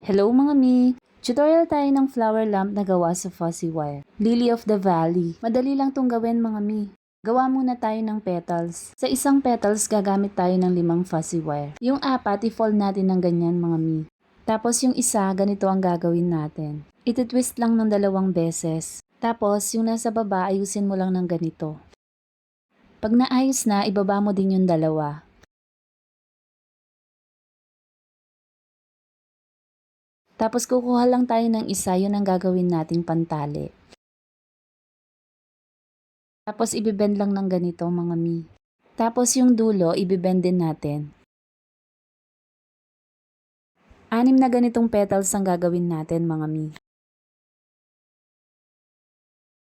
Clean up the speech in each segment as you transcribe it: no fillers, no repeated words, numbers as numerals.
Hello mga mi! Tutorial tayo ng flower lamp na gawa sa fuzzy wire. Lily of the Valley. Madali lang tong gawin mga mi. Gawa muna tayo ng petals. Sa isang petals, gagamit tayo ng 5 fuzzy wire. Yung 4, i-fold natin ng ganyan mga mi. Tapos yung isa, ganito ang gagawin natin. Iti-twist lang ng 2 beses. Tapos yung nasa baba, ayusin mo lang ng ganito. Pag naayos na, ibaba mo din yung 2. Tapos kukuha lang tayo ng isa, yun ang gagawin nating pantali. Tapos ibibend lang ng ganito mga mi. Tapos yung dulo, ibibend din natin. 6 na ganitong petals ang gagawin natin mga mi.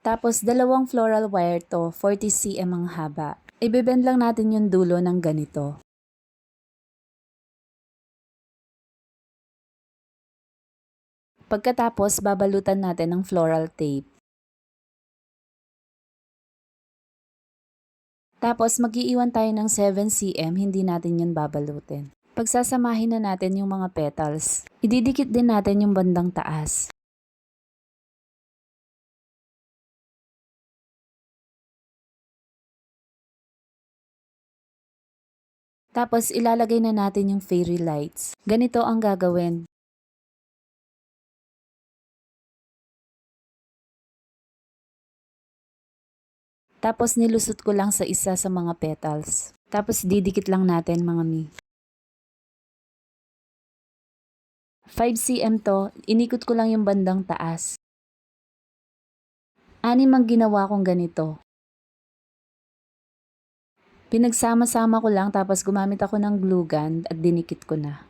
Tapos 2 floral wire to, 40 cm ang haba. Ibibend lang natin yung dulo ng ganito. Pagkatapos, babalutan natin ng floral tape. Tapos mag-iiwan tayo ng 7 cm, hindi natin yun babalutin. Pagsasamahin na natin yung mga petals. Ididikit din natin yung bandang taas. Tapos ilalagay na natin yung fairy lights. Ganito ang gagawin. Tapos nilusot ko lang sa isa sa mga petals. Tapos didikit lang natin mga mi. 5 cm to, inikot ko lang yung bandang taas. 6 ang ginawa kong ganito. Pinagsama-sama ko lang tapos gumamit ako ng glue gun at dinikit ko na.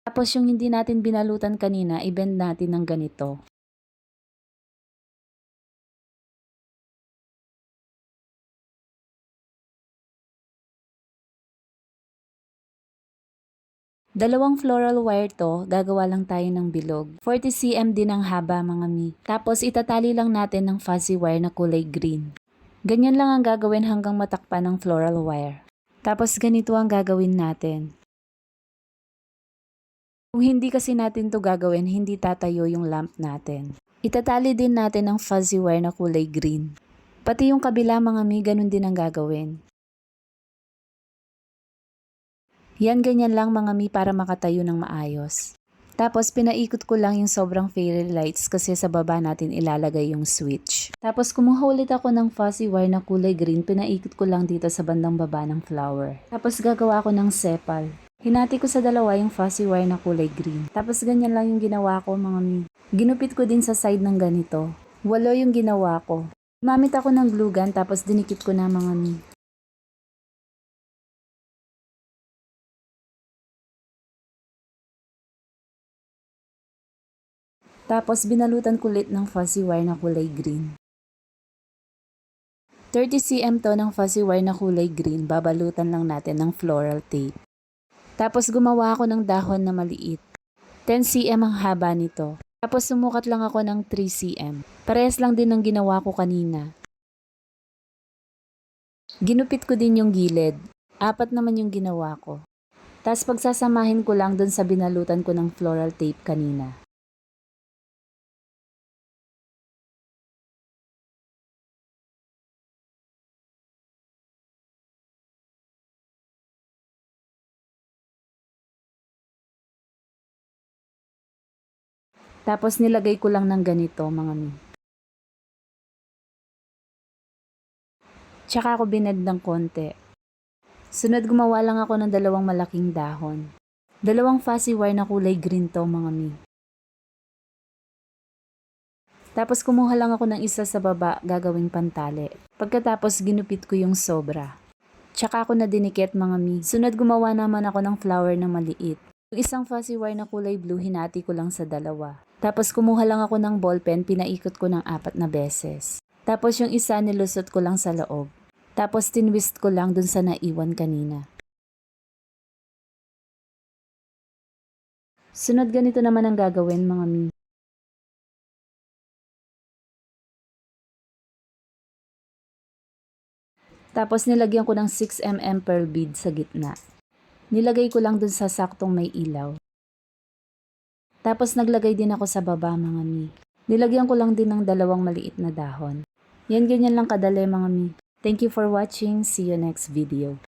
Tapos yung hindi natin binalutan kanina, i-bend natin ng ganito. Dalawang floral wire to, gagawa lang tayo ng bilog. 40 cm din ang haba mga mi. Tapos itatali lang natin ng fuzzy wire na kulay green. Ganyan lang ang gagawin hanggang matakpan ng floral wire. Tapos ganito ang gagawin natin. Kung hindi kasi natin to gagawin, hindi tatayo yung lamp natin. Itatali din natin ng fuzzy wire na kulay green. Pati yung kabila mga mi, ganun din ang gagawin. Yan ganyan lang mga mi para makatayo ng maayos. Tapos pinaikot ko lang yung sobrang fairy lights kasi sa baba natin ilalagay yung switch. Tapos kumuha ulit ako ng fuzzy wire na kulay green, pinaikot ko lang dito sa bandang baba ng flower. Tapos gagawa ko ng sepal. Hinati ko sa 2 yung fuzzy wire na kulay green. Tapos ganyan lang yung ginawa ko mga mi. Ginupit ko din sa side ng ganito. 8 yung ginawa ko. Gumamit ako ng glue gun tapos dinikit ko na mga mi. Tapos binalutan ko ulit ng fuzzy wire na kulay green. 30 cm to ng fuzzy wire na kulay green, babalutan lang natin ng floral tape. Tapos gumawa ako ng dahon na maliit. 10 cm ang haba nito. Tapos sumukat lang ako ng 3 cm. Parehas lang din ng ginawa ko kanina. Ginupit ko din yung gilid. 4 naman yung ginawa ko. Tapos pagsasamahin ko lang dun sa binalutan ko ng floral tape kanina. Tapos nilagay ko lang ng ganito mga mi. Tsaka ako bined ng konti. Sunod gumawa lang ako ng 2 malaking dahon. 2 fuzzy wire na kulay green to mga mi. Tapos kumuha lang ako ng isa sa baba gagawing pantali. Pagkatapos ginupit ko yung sobra. Tsaka ako na dinikit mga mi. Sunod gumawa naman ako ng flower na maliit. Yung isang fuzzy wire na kulay blue hinati ko lang sa 2. Tapos kumuha lang ako ng ballpen, pinaikot ko ng 4 na beses. Tapos yung isa nilusot ko lang sa loob. Tapos tinwist ko lang dun sa naiwan kanina. Sunod ganito naman ang gagawin mga mi. Tapos nilagyan ko ng 6 mm pearl bead sa gitna. Nilagay ko lang dun sa saktong may ilaw. Tapos naglagay din ako sa baba mga mi. Nilagyan ko lang din ng 2 maliit na dahon. Yan ganyan lang kadali mga mi. Thank you for watching. See you next video.